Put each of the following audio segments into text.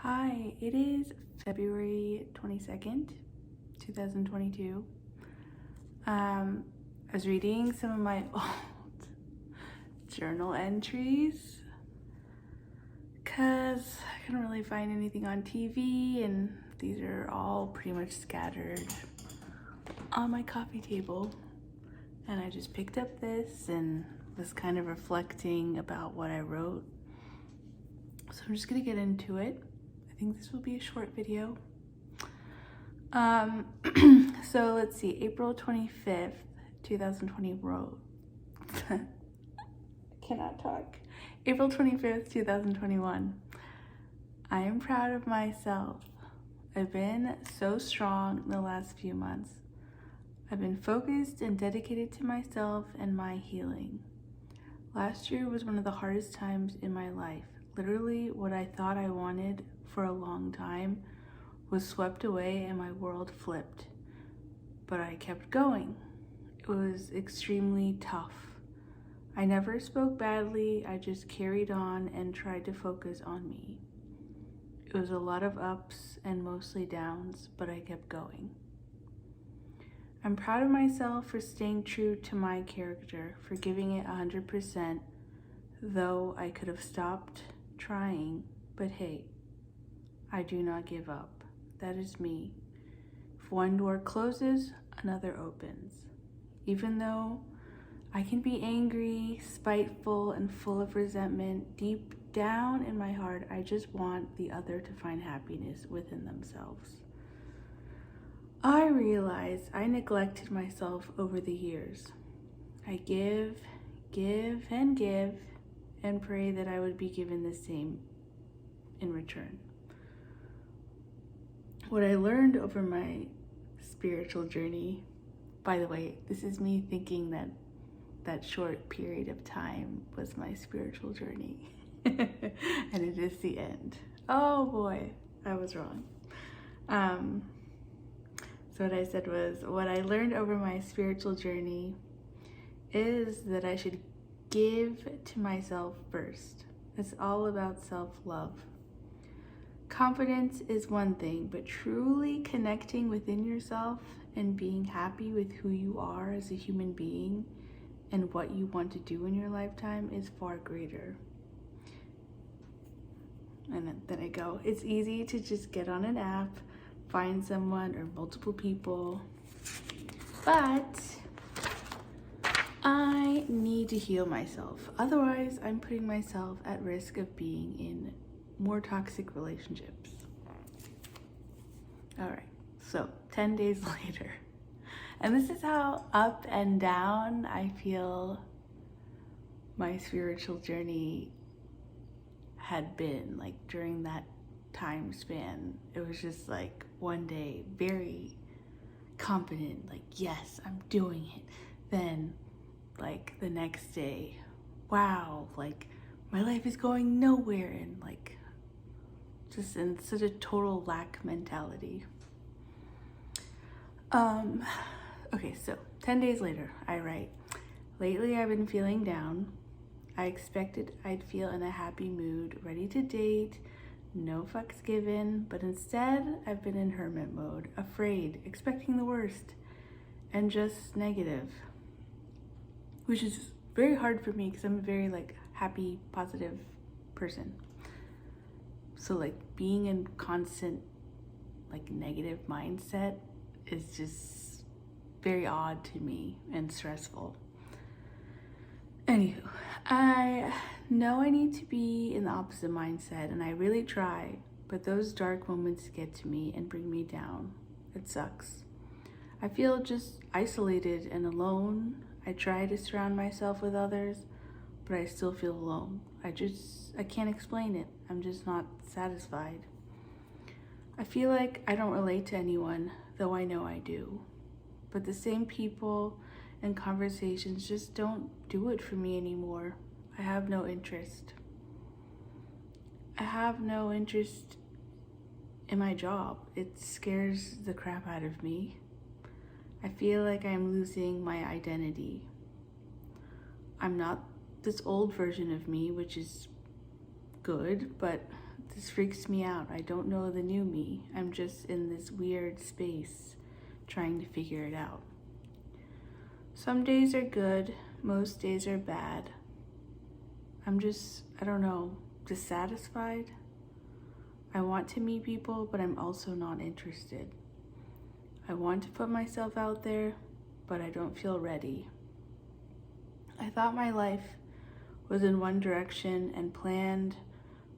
Hi, it is February 22nd, 2022. I was reading some of my old journal entries because I couldn't really find anything on TV, and these are all pretty much scattered on my coffee table. And I just picked up this and was kind of reflecting about what I wrote. So I'm just gonna get into it. I think this will be a short video. So let's see, April 25th, 2020 wrote. I cannot talk. April 25th, 2021. I am proud of myself. I've been so strong in the last few months. I've been focused and dedicated to myself and my healing. Last year was one of the hardest times in my life. Literally, what I thought I wanted for a long time was swept away and my world flipped. But I kept going. It was extremely tough. I never spoke badly, I just carried on and tried to focus on me. It was a lot of ups and mostly downs, but I kept going. I'm proud of myself for staying true to my character, for giving it 100%, though I could have stopped trying, but hey, I do not give up. That is me. If one door closes, another opens. Even though I can be angry, spiteful, and full of resentment, deep down in my heart, I just want the other to find happiness within themselves. I realize I neglected myself over the years. I give, and pray that I would be given the same in return. What I learned over my spiritual journey, by the way, this is me thinking that that short period of time was my spiritual journey, and it is the end. Oh boy, I was wrong. So what I said was, what I learned over my spiritual journey is that I should give to myself first. It's all about self-love. Confidence is one thing, but truly connecting within yourself and being happy with who you are as a human being and what you want to do in your lifetime is far greater. And then I go, it's easy to just get on an app, find someone or multiple people, but I need to heal myself. Otherwise, I'm putting myself at risk of being in more toxic relationships. All right, so 10 days later. And this is how up and down I feel my spiritual journey had been, like during that time span. It was just like one day, very confident, like, yes, I'm doing it. Then like the next day, wow, like my life is going nowhere, and like just in such a total lack mentality. Okay, so 10 days later, I write, lately I've been feeling down. I expected I'd feel in a happy mood, ready to date, no fucks given, but instead I've been in hermit mode, afraid, expecting the worst, and just negative, which is very hard for me because I'm a very like happy, positive person. So like being in constant like negative mindset is just very odd to me and stressful. Anywho, I know I need to be in the opposite mindset, and I really try, but those dark moments get to me and bring me down. It sucks. I feel just isolated and alone. I try to surround myself with others, but I still feel alone. I can't explain it. I'm just not satisfied. I feel like I don't relate to anyone, though I know I do. But the same people and conversations just don't do it for me anymore. I have no interest. I have no interest in my job. It scares the crap out of me. I feel like I'm losing my identity. I'm not this old version of me, which is good, but This freaks me out. I don't know the new me. I'm just in this weird space trying to figure it out. Some days are good, most days are bad. I'm just, I don't know, dissatisfied. I want to meet people, but I'm also not interested. I want to put myself out there, but I don't feel ready. I thought my life was in one direction and planned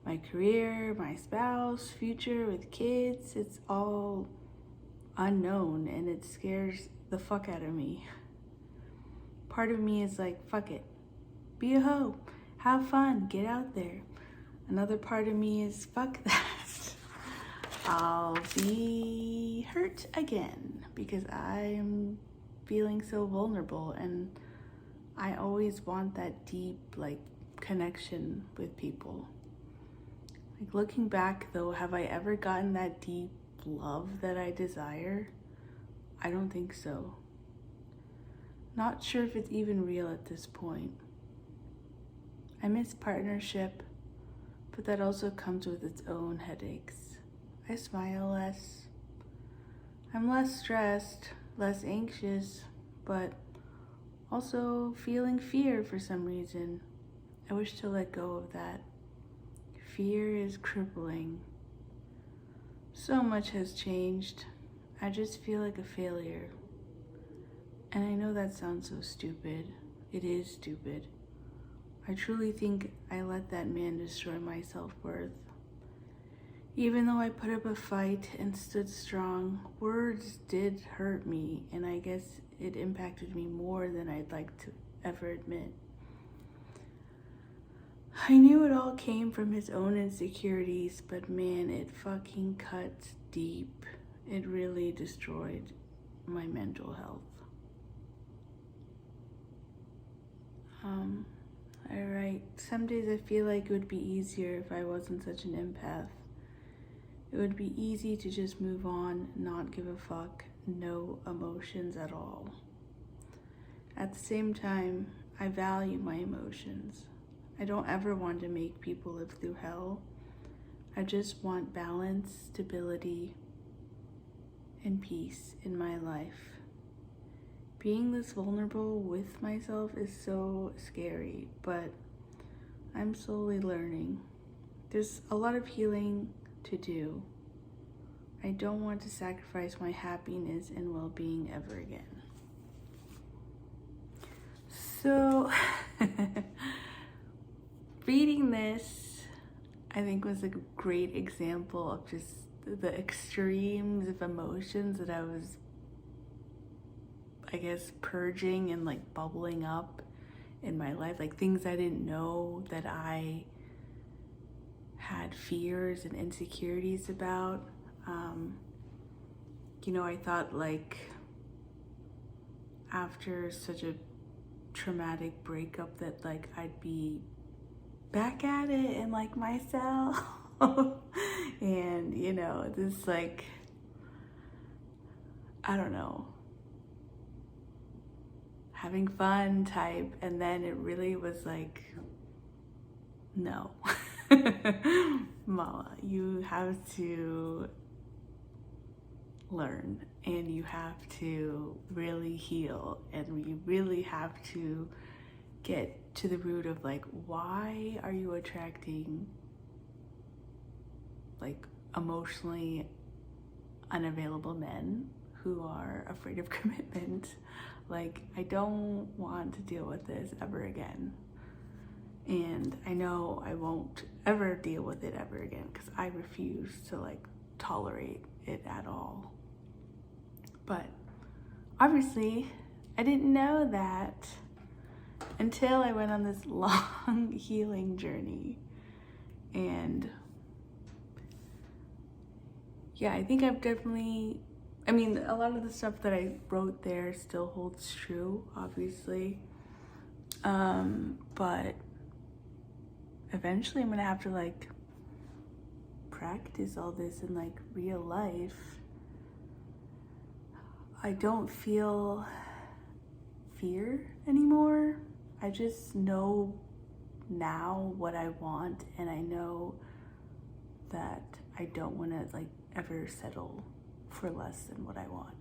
my career, my spouse, future with kids. It's all unknown and it scares the fuck out of me. Part of me is like, fuck it. Be a hoe. Have fun. Get out there. Another part of me is, fuck that. I'll be hurt again because I'm feeling so vulnerable and I always want that deep, like, connection with people. Like, looking back though, have I ever gotten that deep love that I desire? I don't think so. Not sure if it's even real at this point. I miss partnership, but that also comes with its own headaches. I smile less. I'm less stressed, less anxious, but also feeling fear for some reason. I wish to let go of that. Fear is crippling. So much has changed. I just feel like a failure. And I know that sounds so stupid. It is stupid. I truly think I let that man destroy my self-worth. Even though I put up a fight and stood strong, words did hurt me, and I guess it impacted me more than I'd like to ever admit. I knew it all came from his own insecurities, but man, it fucking cut deep. It really destroyed my mental health. Alright, some days I feel like it would be easier if I wasn't such an empath. It would be easy to just move on, not give a fuck, no emotions at all. At the same time, I value my emotions. I don't ever want to make people live through hell. I just want balance, stability, and peace in my life. Being this vulnerable with myself is so scary, but I'm slowly learning. There's a lot of healing to do. I don't want to sacrifice my happiness and well-being ever again. So, reading this, I think, was a great example of just the extremes of emotions that I was, I guess, purging and like bubbling up in my life, like things I didn't know that I had fears and insecurities about. I thought like after such a traumatic breakup that like I'd be back at it and like myself and this like, I don't know, having fun type, and then it really was like, no. Mama, you have to learn and you have to really heal and you really have to get to the root of like, why are you attracting like emotionally unavailable men who are afraid of commitment? Like, I don't want to deal with this ever again. And I know I won't ever deal with it ever again because I refuse to like tolerate it at all. But obviously I didn't know that until I went on this long healing journey. And yeah, I think I've definitely, a lot of the stuff that I wrote there still holds true, obviously. But eventually I'm gonna have to like practice all this in like real life. I don't feel fear anymore. I just know now what I want, and I know that I don't want to like ever settle for less than what I want.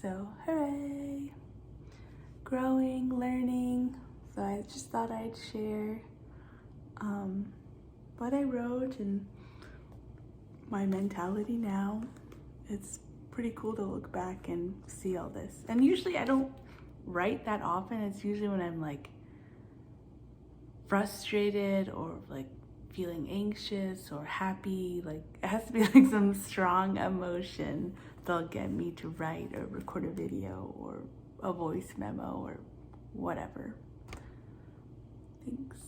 So hooray, growing, learning. So I just thought I'd share what I wrote and my mentality now. It's pretty cool to look back and see all this. And usually I don't write that often. It's usually when I'm like frustrated or like feeling anxious or happy. Like it has to be like some strong emotion that'll get me to write or record a video or a voice memo or whatever. Thanks.